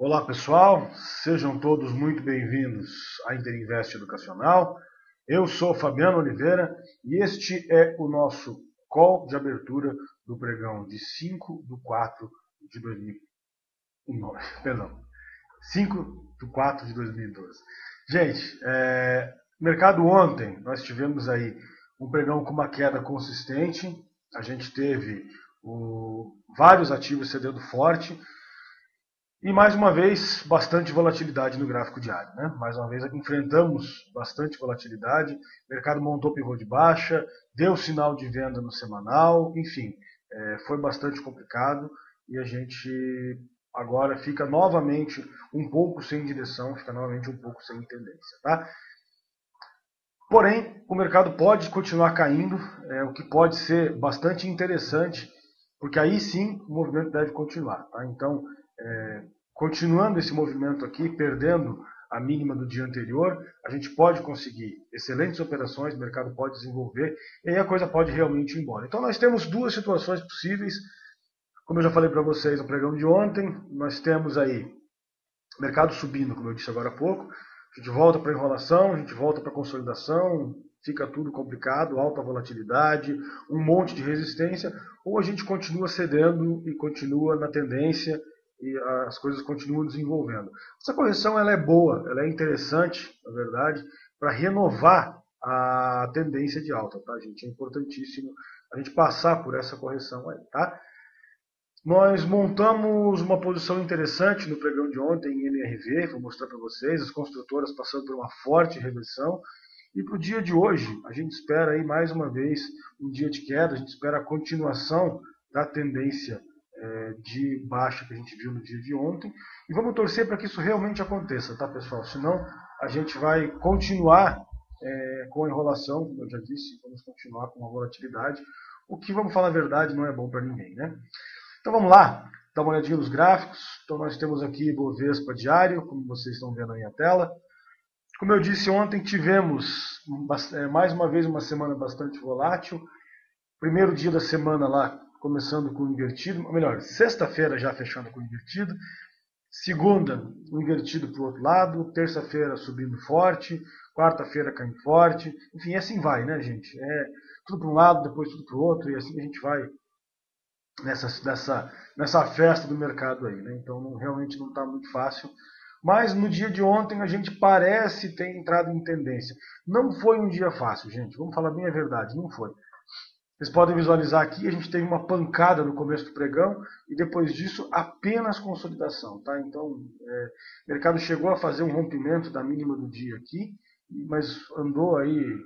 Olá pessoal, sejam todos muito bem-vindos à Interinvest Educacional. Eu sou Fabiano Oliveira e este é o nosso call de abertura do pregão de 5/4 de 2009, perdão, 5/4 de 2012. Gente, mercado ontem nós tivemos aí um pregão com uma queda consistente, a gente teve vários ativos cedendo forte, e mais uma vez, bastante volatilidade no gráfico diário, né? Mais uma vez, enfrentamos bastante volatilidade, o mercado montou pivô de baixa, deu sinal de venda no semanal, enfim, foi bastante complicado e a gente agora fica novamente um pouco sem direção, fica novamente um pouco sem tendência, tá? Porém, o mercado pode continuar caindo, o que pode ser bastante interessante, porque aí sim o movimento deve continuar, tá? Então, continuando esse movimento aqui, perdendo a mínima do dia anterior, a gente pode conseguir excelentes operações, o mercado pode desenvolver, e aí a coisa pode realmente ir embora. Então nós temos duas situações possíveis, como eu já falei para vocês no pregão de ontem, nós temos aí o mercado subindo, como eu disse agora há pouco, a gente volta para a enrolação, a gente volta para a consolidação, fica tudo complicado, alta volatilidade, um monte de resistência, ou a gente continua cedendo e continua na tendência e as coisas continuam desenvolvendo. Essa correção ela é boa, ela é interessante, na verdade, para renovar a tendência de alta, tá, gente? É importantíssimo a gente passar por essa correção aí, tá? Nós montamos uma posição interessante no pregão de ontem em MRV, vou mostrar para vocês, as construtoras passando por uma forte reversão. E para o dia de hoje, a gente espera aí mais uma vez um dia de queda, a gente espera a continuação da tendência de baixa que a gente viu no dia de ontem. E vamos torcer para que isso realmente aconteça, tá pessoal? Senão a gente vai continuar com a enrolação, como eu já disse, vamos continuar com a volatilidade, o que, vamos falar a verdade, não é bom para ninguém, né? Então vamos lá, dar uma olhadinha nos gráficos. Então nós temos aqui Bovespa diário, como vocês estão vendo aí na tela. Como eu disse ontem, tivemos mais uma vez uma semana bastante volátil. Primeiro dia da semana lá, começando com o invertido, ou melhor, sexta-feira já fechando com o invertido. Segunda, o invertido para o outro lado. Terça-feira subindo forte. Quarta-feira caindo forte. Enfim, assim vai, né, gente? Tudo para um lado, depois tudo para o outro, e assim a gente vai nessa festa do mercado aí, né? Então realmente não está muito fácil. Mas no dia de ontem a gente parece ter entrado em tendência. Não foi um dia fácil, gente. Vamos falar bem a verdade, não foi. Vocês podem visualizar aqui, a gente teve uma pancada no começo do pregão e depois disso apenas consolidação, tá? Então o mercado chegou a fazer um rompimento da mínima do dia aqui, mas andou aí,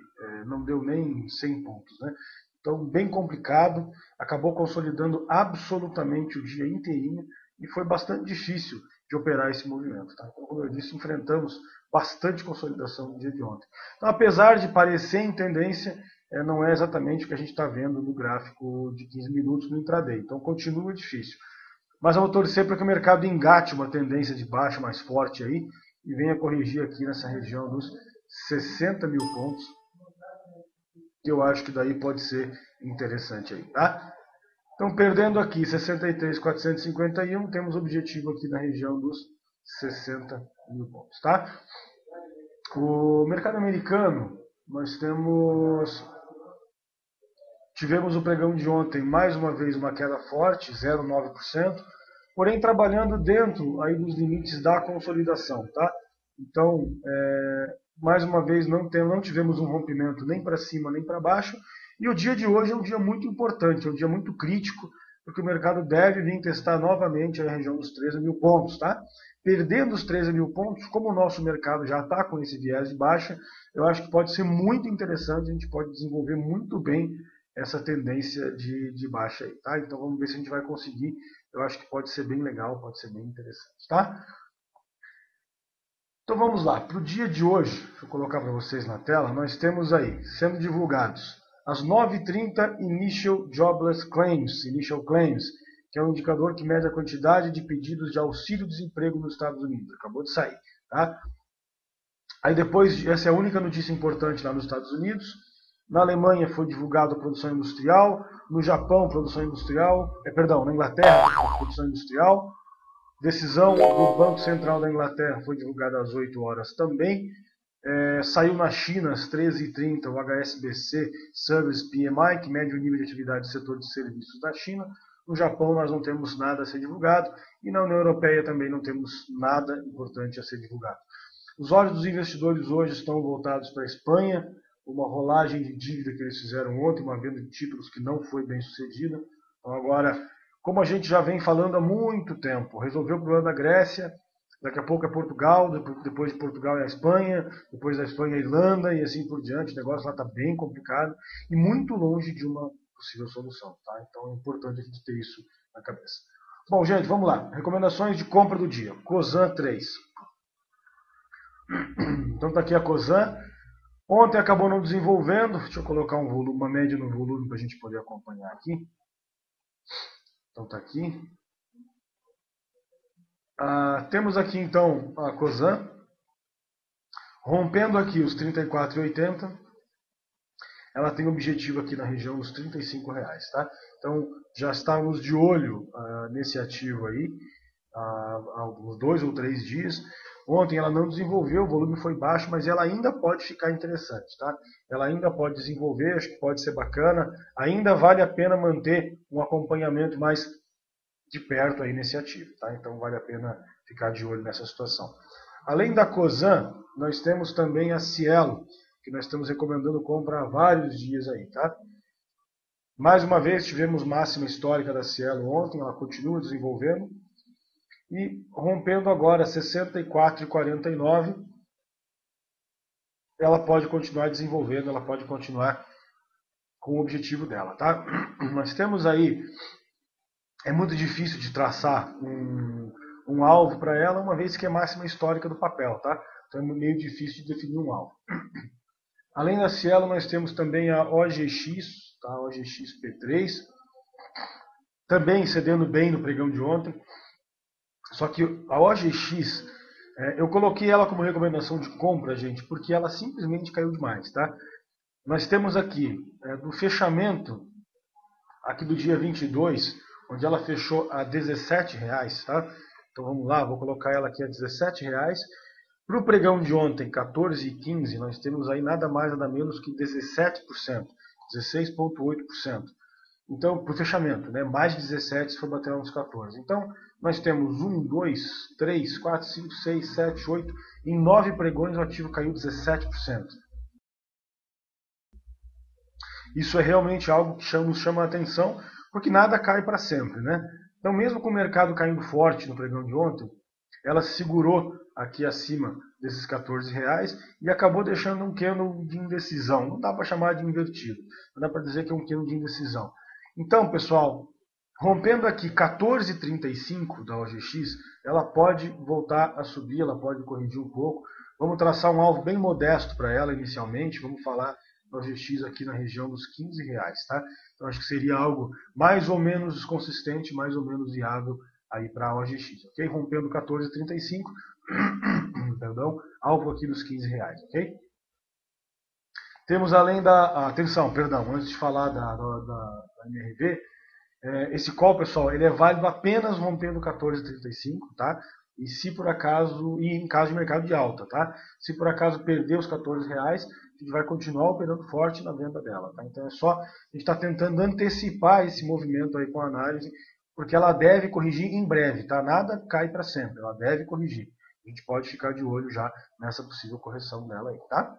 não deu nem 100 pontos, né? Então, bem complicado, acabou consolidando absolutamente o dia inteirinho e foi bastante difícil de operar esse movimento. Tá? Então, como eu disse, enfrentamos bastante consolidação no dia de ontem. Então, apesar de parecer em tendência, não é exatamente o que a gente está vendo no gráfico de 15 minutos no intraday. Então, continua difícil. Mas eu vou torcer para que o mercado engate uma tendência de baixa mais forte aí e venha corrigir aqui nessa região dos 60 mil pontos, que eu acho que daí pode ser interessante aí, tá? Então, perdendo aqui 63.451, temos objetivo aqui na região dos 60 mil pontos, tá? O mercado americano, nós tivemos o pregão de ontem, mais uma vez uma queda forte, 0,9%, porém trabalhando dentro aí dos limites da consolidação, tá? Então, mais uma vez não tivemos um rompimento nem para cima nem para baixo, e o dia de hoje é um dia muito importante, é um dia muito crítico, porque o mercado deve vir testar novamente a região dos 13 mil pontos, tá? Perdendo os 13 mil pontos, como o nosso mercado já está com esse viés de baixa, eu acho que pode ser muito interessante, a gente pode desenvolver muito bem essa tendência de baixa aí, tá? Então vamos ver se a gente vai conseguir, eu acho que pode ser bem legal, pode ser bem interessante, tá? Então vamos lá, para o dia de hoje, deixa eu colocar para vocês na tela, nós temos aí, sendo divulgados, às 9h30, Initial Jobless Claims, Initial Claims, que é um indicador que mede a quantidade de pedidos de auxílio-desemprego nos Estados Unidos, acabou de sair, tá? Aí depois, essa é a única notícia importante lá nos Estados Unidos. Na Alemanha foi divulgado a produção industrial, no Japão produção industrial, na Inglaterra produção industrial, Decisão do Banco Central da Inglaterra foi divulgada às 8 horas também. Saiu na China às 13h30 o HSBC Service PMI, que mede o nível de atividade do setor de serviços da China. No Japão nós não temos nada a ser divulgado e na União Europeia também não temos nada importante a ser divulgado. Os olhos dos investidores hoje estão voltados para a Espanha, uma rolagem de dívida que eles fizeram ontem, uma venda de títulos que não foi bem sucedida. Então agora, como a gente já vem falando há muito tempo, resolveu o problema da Grécia, daqui a pouco é Portugal, depois de Portugal é a Espanha, depois da Espanha é a Irlanda e assim por diante. O negócio lá está bem complicado e muito longe de uma possível solução. Tá? Então é importante a gente ter isso na cabeça. Bom, gente, vamos lá. Recomendações de compra do dia. Cosan 3. Então está aqui a Cosan. Ontem acabou não desenvolvendo. Deixa eu colocar um volume, uma média no volume para a gente poder acompanhar aqui. Então está aqui. Temos aqui então a Cosan rompendo aqui os R$ 34,80. Ela tem objetivo aqui na região dos R$ 35,00, tá? Então já estávamos de olho nesse ativo aí há uns 2 ou 3 dias. Ontem ela não desenvolveu, o volume foi baixo, mas ela ainda pode ficar interessante, tá? Ela ainda pode desenvolver, acho que pode ser bacana. Ainda vale a pena manter um acompanhamento mais de perto aí nesse ativo, tá? Então vale a pena ficar de olho nessa situação. Além da Cosan, nós temos também a Cielo, que nós estamos recomendando compra há vários dias aí, tá? Mais uma vez tivemos máxima histórica da Cielo ontem, ela continua desenvolvendo. E rompendo agora 64,49, ela pode continuar desenvolvendo, ela pode continuar com o objetivo dela, tá? Nós temos aí, é muito difícil de traçar um alvo para ela, uma vez que é máxima histórica do papel, tá? Então é meio difícil de definir um alvo. Além da Cielo, nós temos também a OGX, tá? OGX P3, também cedendo bem no pregão de ontem. Só que a OGX, eu coloquei ela como recomendação de compra, gente, porque ela simplesmente caiu demais, tá? Nós temos aqui, do fechamento, aqui do dia 22, onde ela fechou a R$17,00, tá? Então vamos lá, vou colocar ela aqui a R$17,00. Para o pregão de ontem, 14h15, nós temos aí nada mais nada menos que 17%, 16,8%. Então, para o fechamento, né? Mais de 17 se for bater uns 14. Então, nós temos 1, 2, 3, 4, 5, 6, 7, 8. Em 9 pregões o ativo caiu 17%. Isso é realmente algo que nos chama a atenção, porque nada cai para sempre, né? Então, mesmo com o mercado caindo forte no pregão de ontem, ela se segurou aqui acima desses R$14,00 e acabou deixando um candle de indecisão. Não dá para chamar de invertido, não dá para dizer que é um candle de indecisão. Então, pessoal, rompendo aqui 14,35 da OGX, ela pode voltar a subir, ela pode corrigir um pouco. Vamos traçar um alvo bem modesto para ela inicialmente. Vamos falar da OGX aqui na região dos R$15,00, tá? Então acho que seria algo mais ou menos consistente, mais ou menos viável aí para a OGX, ok? Rompendo 14,35, perdão, alvo aqui dos R$15,00, ok? Temos além da... atenção, perdão, antes de falar da MRV, esse call, pessoal, ele é válido apenas rompendo 14,35, tá? E se por acaso, e em caso de mercado de alta, tá? Se por acaso perder os R$14,00, a gente vai continuar operando forte na venda dela, tá? Então é só, a gente está tentando antecipar esse movimento aí com a análise, porque ela deve corrigir em breve, tá? Nada cai para sempre, ela deve corrigir. A gente pode ficar de olho já nessa possível correção dela aí, tá?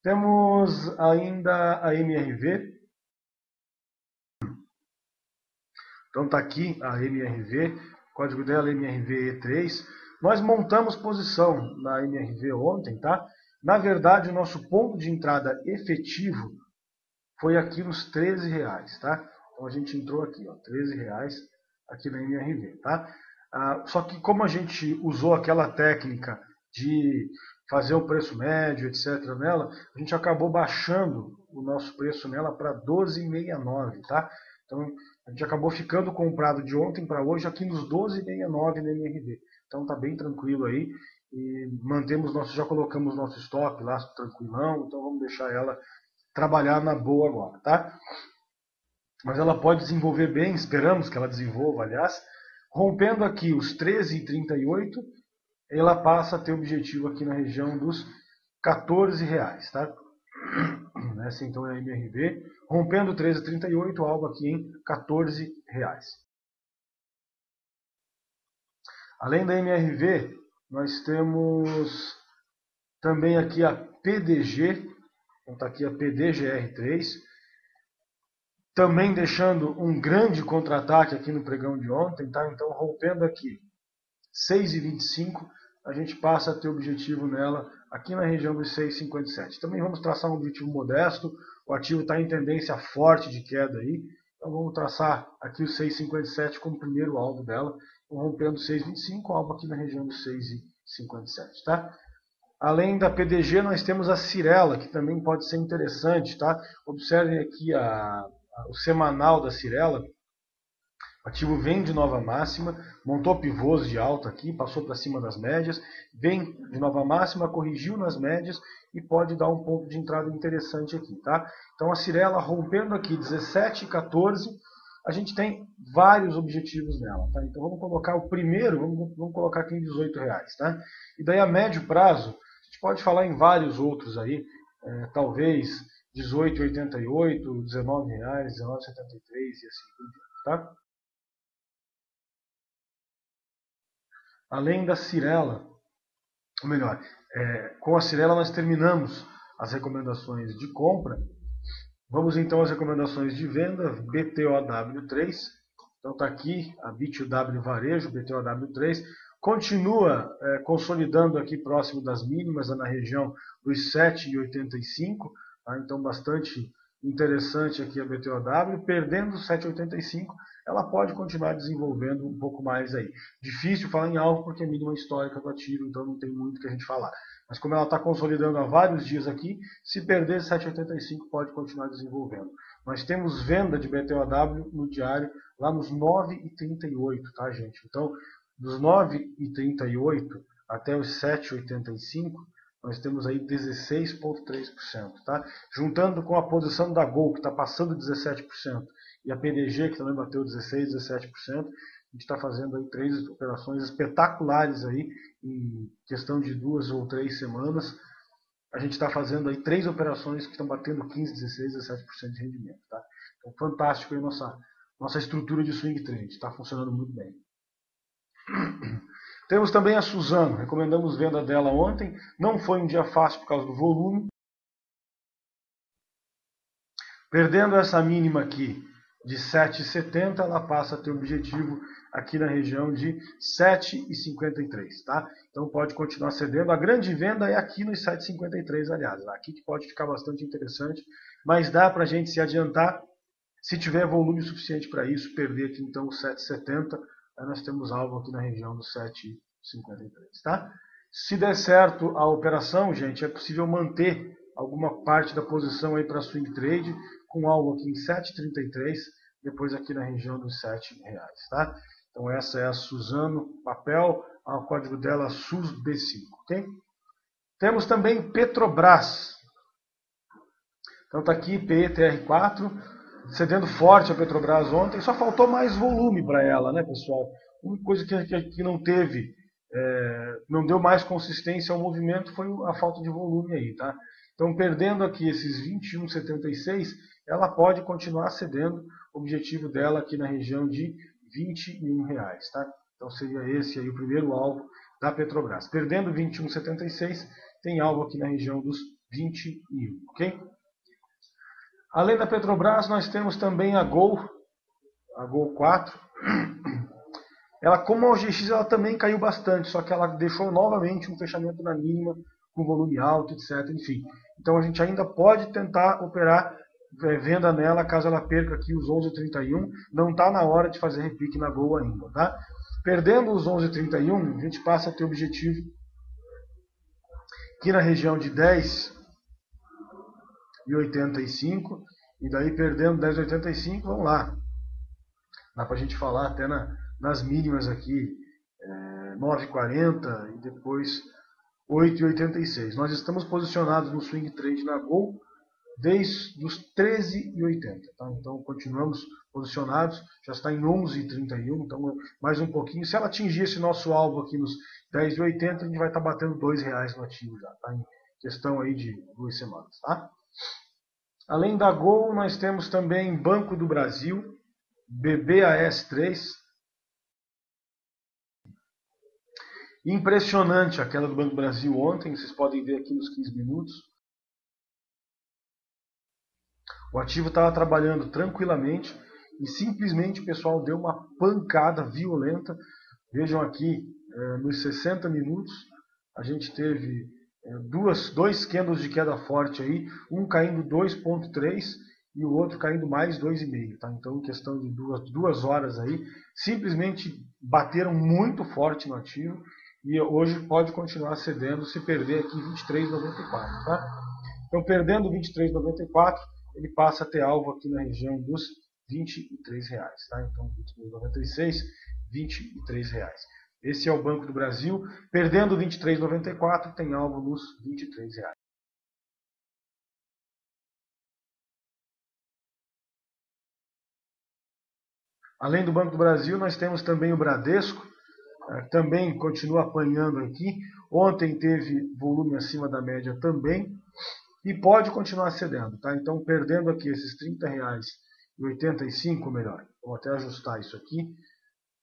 Temos ainda a MRV. Então está aqui a MRV, código dela é MRV-E3. Nós montamos posição na MRV ontem, tá? Na verdade, o nosso ponto de entrada efetivo foi aqui nos R$13,00, tá? Então a gente entrou aqui, ó, R$13,00 aqui na MRV, tá? Só que como a gente usou aquela técnica de fazer o preço médio, etc. nela, a gente acabou baixando o nosso preço nela para 12,69, tá? Então a gente acabou ficando comprado de ontem para hoje aqui nos 12,69 na MRV. Então tá bem tranquilo aí e mantemos já colocamos nosso stop lá tranquilão, então vamos deixar ela trabalhar na boa agora, tá? Mas ela pode desenvolver bem, esperamos que ela desenvolva, aliás, Rompendo aqui os 13,38, ela passa a ter objetivo aqui na região dos R$14, tá? Essa então é a MRV, rompendo 13,38, algo aqui em R$14. Além da MRV, nós temos também aqui a PDG, então está aqui a PDGR3, também deixando um grande contra-ataque aqui no pregão de ontem, tá? Então rompendo aqui 6,25, a gente passa a ter objetivo nela aqui na região dos 6,57. Também vamos traçar um objetivo modesto, o ativo está em tendência forte de queda aí, então vamos traçar aqui o 6,57 como primeiro alvo dela, rompendo 6,25, alvo aqui na região dos 6,57, tá? Além da PDG, nós temos a Cyrela, que também pode ser interessante, tá? Observem aqui o semanal da Cyrela. O ativo vem de nova máxima, montou pivôs de alta aqui, passou para cima das médias, vem de nova máxima, corrigiu nas médias e pode dar um ponto de entrada interessante aqui, tá? Então a Cyrela rompendo aqui 17,14, a gente tem vários objetivos nela, tá? Então vamos colocar o primeiro, vamos colocar aqui em R$18, tá? E daí a médio prazo, a gente pode falar em vários outros aí, talvez R$18,88, R$19, R$19,73 e assim por diante, tá? Além da Cyrela, ou melhor, com a Cyrela nós terminamos as recomendações de compra. Vamos então às recomendações de venda, BTOW3. Então está aqui a B2W Varejo, BTOW3. Continua consolidando aqui próximo das mínimas, na região dos 7,85. Tá? Então bastante interessante aqui a BTOW. Perdendo 7,85, ela pode continuar desenvolvendo um pouco mais aí. Difícil falar em alvo porque é mínima histórica do ativo, então não tem muito que a gente falar. Mas como ela está consolidando há vários dias aqui, se perder 7,85 pode continuar desenvolvendo. Nós temos venda de BTOW no diário lá nos 9,38, tá, gente? Então, dos 9,38 até os 7,85, nós temos aí 16,3%, tá? Juntando com a posição da Gol, que está passando 17%, e a PDG, que também bateu 16%, 17%, a gente está fazendo aí 3 operações espetaculares aí, em questão de 2 ou 3 semanas. A gente está fazendo aí 3 operações que estão batendo 15%, 16%, 17% de rendimento, tá? Então, fantástico aí nossa estrutura de swing trade, está funcionando muito bem. Temos também a Suzano, recomendamos venda dela ontem, não foi um dia fácil por causa do volume. Perdendo essa mínima aqui de 7,70, ela passa a ter objetivo aqui na região de 7,53, tá? Então pode continuar cedendo. A grande venda é aqui nos 7,53, aliás. Aqui que pode ficar bastante interessante, mas dá para a gente se adiantar se tiver volume suficiente para isso, perder aqui então o 7,70, aí nós temos alvo aqui na região do 7,53, tá? Se der certo a operação, gente, é possível manter alguma parte da posição aí para swing trade, com alvo aqui em 7,33, depois aqui na região dos R$7, tá? Então essa é a Suzano papel, o código dela SUSB5, ok? Temos também Petrobras. Então está aqui PETR4, cedendo forte a Petrobras ontem, só faltou mais volume para ela, né, pessoal? Uma coisa que não teve, não deu mais consistência ao movimento foi a falta de volume aí, tá? Então, perdendo aqui esses 21,76, ela pode continuar cedendo, o objetivo dela aqui na região de R$21, tá? Então, seria esse aí o primeiro alvo da Petrobras. Perdendo 21,76, tem alvo aqui na região dos 21, ok? Além da Petrobras, nós temos também a Gol 4. Ela, como a OGX, ela também caiu bastante, só que ela deixou novamente um fechamento na mínima, com volume alto, etc. Enfim, então a gente ainda pode tentar operar venda nela, caso ela perca aqui os 11,31. Não está na hora de fazer repique na Gol ainda, tá? Perdendo os 11,31, a gente passa a ter objetivo aqui na região de 10,85, e daí perdendo 10,85, vamos lá. Dá para a gente falar até nas mínimas aqui, 9,40 e depois 8,86. Nós estamos posicionados no swing trade na Gol desde os 13,80. Tá? Então continuamos posicionados, já está em 11,31, então mais um pouquinho. Se ela atingir esse nosso alvo aqui nos 10,80, a gente vai estar batendo R$2 no ativo já, tá? Em questão aí de 2 semanas. Tá? Além da Gol, nós temos também Banco do Brasil, BBAS3. Impressionante a queda do Banco do Brasil ontem, vocês podem ver aqui nos 15 minutos. O ativo estava trabalhando tranquilamente e simplesmente o pessoal deu uma pancada violenta. Vejam aqui, nos 60 minutos, a gente teve dois candles de queda forte aí, um caindo 2,3 e o outro caindo mais 2,5. Tá? Então, em questão de duas horas aí, simplesmente bateram muito forte no ativo e hoje pode continuar cedendo se perder aqui 23,94. Tá? Então, perdendo 23,94, ele passa a ter alvo aqui na região dos R$23. Tá? Então, 22,96, R$23. Esse é o Banco do Brasil. Perdendo 23,94, tem alvo nos R$23. Além do Banco do Brasil, nós temos também o Bradesco. Também continua apanhando aqui. Ontem teve volume acima da média também. E pode continuar cedendo. Tá? Então, perdendo aqui esses R$30,85, melhor. Vou até ajustar isso aqui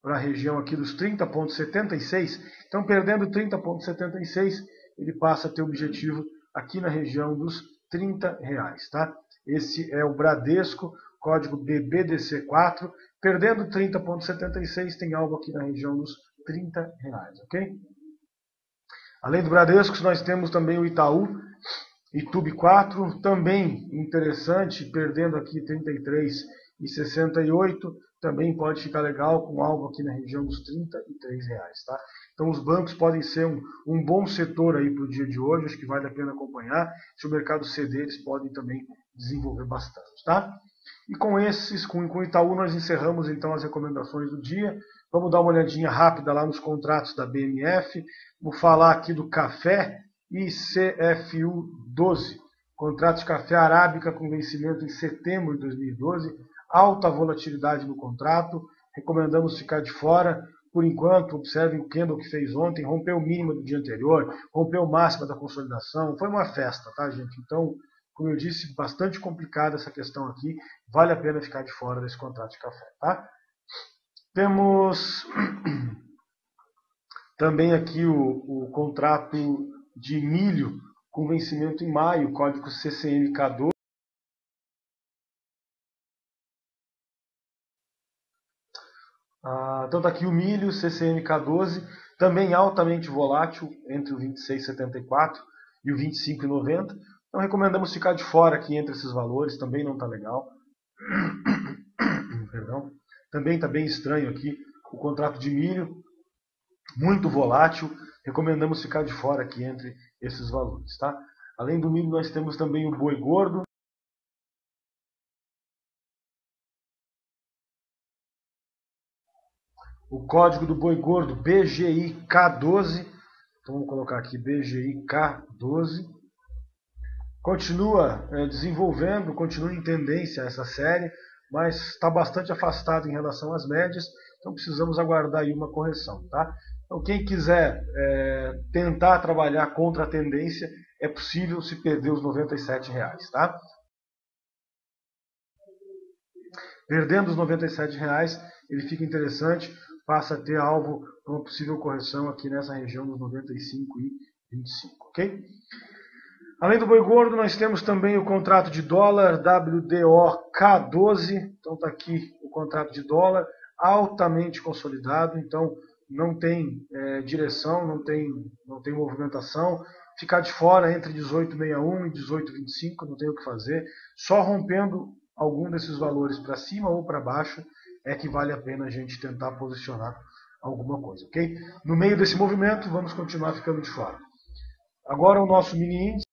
para a região aqui dos 30,76. Então, perdendo 30,76, ele passa a ter objetivo aqui na região dos R$30. Tá? Esse é o Bradesco, código BBDC4. Perdendo 30,76, tem algo aqui na região dos R$30. Ok? Além do Bradesco, nós temos também o Itaú, Itube 4, também interessante, perdendo aqui 33,68, também pode ficar legal com algo aqui na região dos R$33. Tá? Então os bancos podem ser um bom setor aí para o dia de hoje, acho que vale a pena acompanhar. Se o mercado ceder, eles podem também desenvolver bastante. Tá? E com o Itaú nós encerramos então as recomendações do dia. Vamos dar uma olhadinha rápida lá nos contratos da BMF. Vou falar aqui do café. ICFU 12, contrato de café arábica com vencimento em setembro de 2012, alta volatilidade no contrato, recomendamos ficar de fora. Por enquanto, observem o candle que fez ontem, rompeu o mínimo do dia anterior, rompeu o máximo da consolidação, foi uma festa, tá, gente? Então, como eu disse, bastante complicada essa questão aqui, vale a pena ficar de fora desse contrato de café, tá? Temos também aqui o contrato de milho com vencimento em maio, código CCMK12. Então está aqui o milho, CCMK12, também altamente volátil, entre o 26,74 e o 25,90. Então recomendamos ficar de fora aqui entre esses valores, também não está legal. Perdão. Também está bem estranho aqui o contrato de milho, muito volátil. Recomendamos ficar de fora aqui entre esses valores. Tá? Além do milho, nós temos também o boi gordo. O código do boi gordo BGIK12. Então vamos colocar aqui BGIK12. Continua desenvolvendo, continua em tendência essa série, mas está bastante afastado em relação às médias. Então precisamos aguardar aí uma correção. Tá? Então, quem quiser tentar trabalhar contra a tendência, é possível se perder os R$97. Tá? Perdendo os R$97, ele fica interessante, passa a ter alvo para uma possível correção aqui nessa região dos 95,25. Ok? Além do boi gordo, nós temos também o contrato de dólar WDOK12. Então está aqui o contrato de dólar, altamente consolidado. Então não tem direção, não tem movimentação. Ficar de fora entre 18,61 e 18,25, não tem o que fazer. Só rompendo algum desses valores para cima ou para baixo é que vale a pena a gente tentar posicionar alguma coisa, ok? No meio desse movimento, vamos continuar ficando de fora. Agora o nosso mini índice.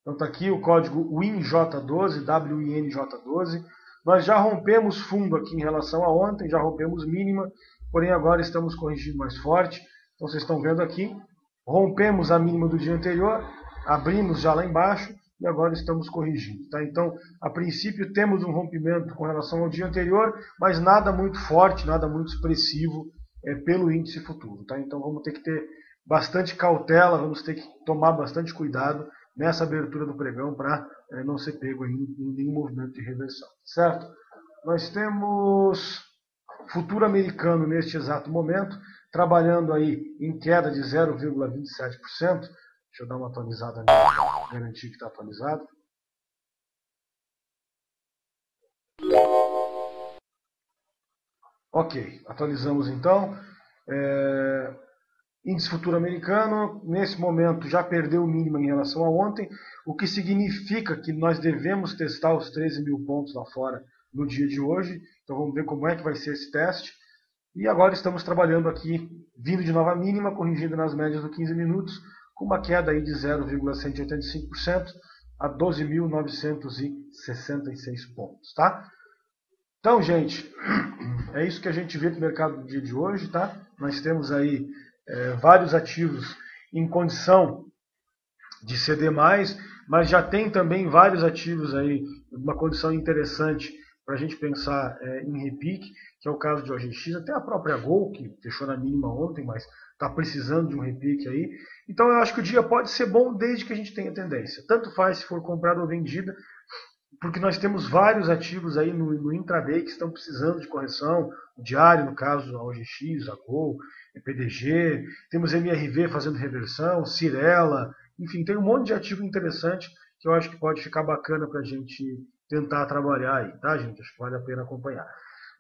Então está aqui o código WINJ12, WINJ12. Nós já rompemos fundo aqui em relação a ontem, já rompemos mínima, porém agora estamos corrigindo mais forte. Então vocês estão vendo aqui, rompemos a mínima do dia anterior, abrimos já lá embaixo e agora estamos corrigindo. Tá? Então, a princípio, temos um rompimento com relação ao dia anterior, mas nada muito forte, nada muito expressivo pelo índice futuro. Tá? Então, vamos ter que ter bastante cautela, vamos ter que tomar bastante cuidado nessa abertura do pregão para não ser pego em nenhum movimento de reversão. Certo? Nós temos futuro americano neste exato momento, trabalhando aí em queda de 0,27%. Deixa eu dar uma atualizada ali, garantir que está atualizado. Ok, atualizamos então. Índice futuro americano, nesse momento, já perdeu o mínimo em relação a ontem, o que significa que nós devemos testar os 13 mil pontos lá fora no dia de hoje. Então vamos ver como é que vai ser esse teste. E agora estamos trabalhando aqui, vindo de nova mínima, corrigindo nas médias do 15 minutos, com uma queda aí de 0,185% a 12.966 pontos, tá? Então, gente, é isso que a gente vê no mercado do dia de hoje, tá? Nós temos aí vários ativos em condição de ceder mais, mas já tem também vários ativos aí, uma condição interessante para a gente pensar em repique, que é o caso de OGX, até a própria Gol, que fechou na mínima ontem, mas está precisando de um repique aí. Então eu acho que o dia pode ser bom desde que a gente tenha tendência. Tanto faz se for comprada ou vendida, porque nós temos vários ativos aí no intraday que estão precisando de correção, o diário, no caso, a OGX, a Gol, a PDG, temos MRV fazendo reversão, Cirela, enfim, tem um monte de ativo interessante que eu acho que pode ficar bacana para a gente tentar trabalhar aí, tá, gente? Acho que vale a pena acompanhar.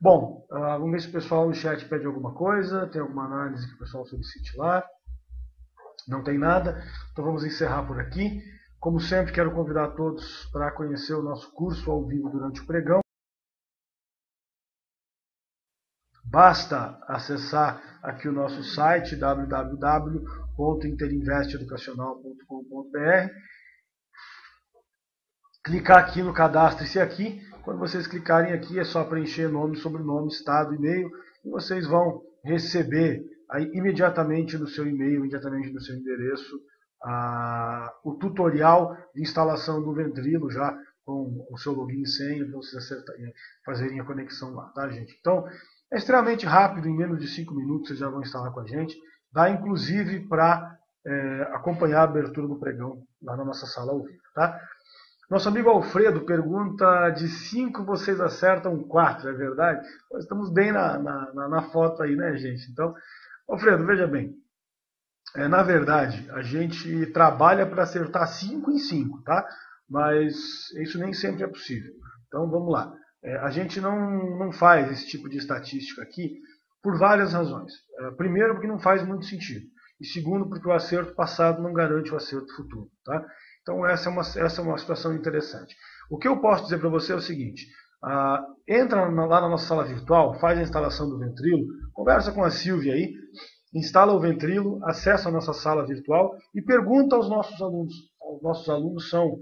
Bom, vamos ver se o pessoal no chat pede alguma coisa, tem alguma análise que o pessoal solicite lá. Não tem nada, então vamos encerrar por aqui. Como sempre, quero convidar todos para conhecer o nosso curso ao vivo durante o pregão. Basta acessar aqui o nosso site www.interinvesteeducacional.com.br, clicar aqui no cadastre-se aqui. Quando vocês clicarem aqui, é só preencher nome, sobrenome, estado, e-mail, e vocês vão receber aí imediatamente no seu e-mail, imediatamente no seu endereço, o tutorial de instalação do Ventrilo, já com o seu login e senha, para vocês fazerem a conexão lá, tá, gente? Então, é extremamente rápido, em menos de 5 minutos vocês já vão instalar com a gente. Dá, inclusive, para acompanhar a abertura do pregão lá na nossa sala ao vivo, tá? Nosso amigo Alfredo pergunta, de 5 vocês acertam 4, é verdade? Nós estamos bem na foto aí, né, gente? Então, Alfredo, veja bem, na verdade, a gente trabalha para acertar 5 em 5, tá? Mas isso nem sempre é possível. Então, vamos lá. A gente não faz esse tipo de estatística aqui por várias razões. Primeiro, porque não faz muito sentido. E segundo, porque o acerto passado não garante o acerto futuro, tá? Então, essa é uma situação interessante. O que eu posso dizer para você é o seguinte, entra lá na nossa sala virtual, faz a instalação do Ventrilo, conversa com a Silvia aí, instala o Ventrilo, acessa a nossa sala virtual e pergunta aos nossos alunos. Os nossos alunos são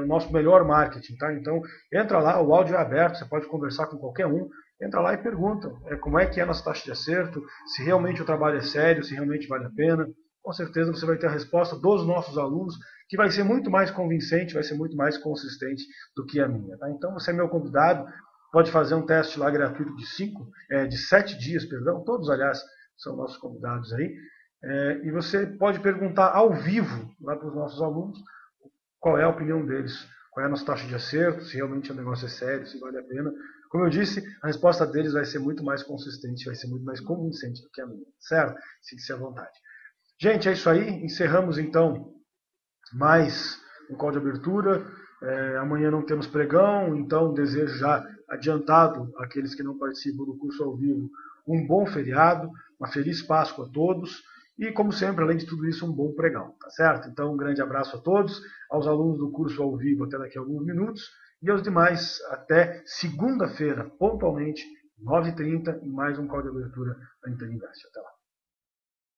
o nosso melhor marketing, tá? Então, entra lá, o áudio é aberto, você pode conversar com qualquer um, entra lá e pergunta como é que é a nossa taxa de acerto, se realmente o trabalho é sério, se realmente vale a pena. Com certeza você vai ter a resposta dos nossos alunos, que vai ser muito mais convincente, vai ser muito mais consistente do que a minha. Tá? Então você é meu convidado, pode fazer um teste lá gratuito de 7 dias, perdão, todos, aliás, são nossos convidados aí, e você pode perguntar ao vivo lá para os nossos alunos qual é a opinião deles, qual é a nossa taxa de acerto, se realmente o negócio é sério, se vale a pena. Como eu disse, a resposta deles vai ser muito mais consistente, vai ser muito mais convincente do que a minha, certo? Sinta-se à vontade. Gente, é isso aí. Encerramos então mais um call de abertura. Amanhã não temos pregão, então desejo já adiantado àqueles que não participam do curso ao vivo um bom feriado, uma feliz Páscoa a todos e, como sempre, além de tudo isso, um bom pregão, tá certo? Então, um grande abraço a todos, aos alunos do curso ao vivo até daqui a alguns minutos e aos demais até segunda-feira, pontualmente, 9h30, em mais um call de abertura da Interinvest. Até lá.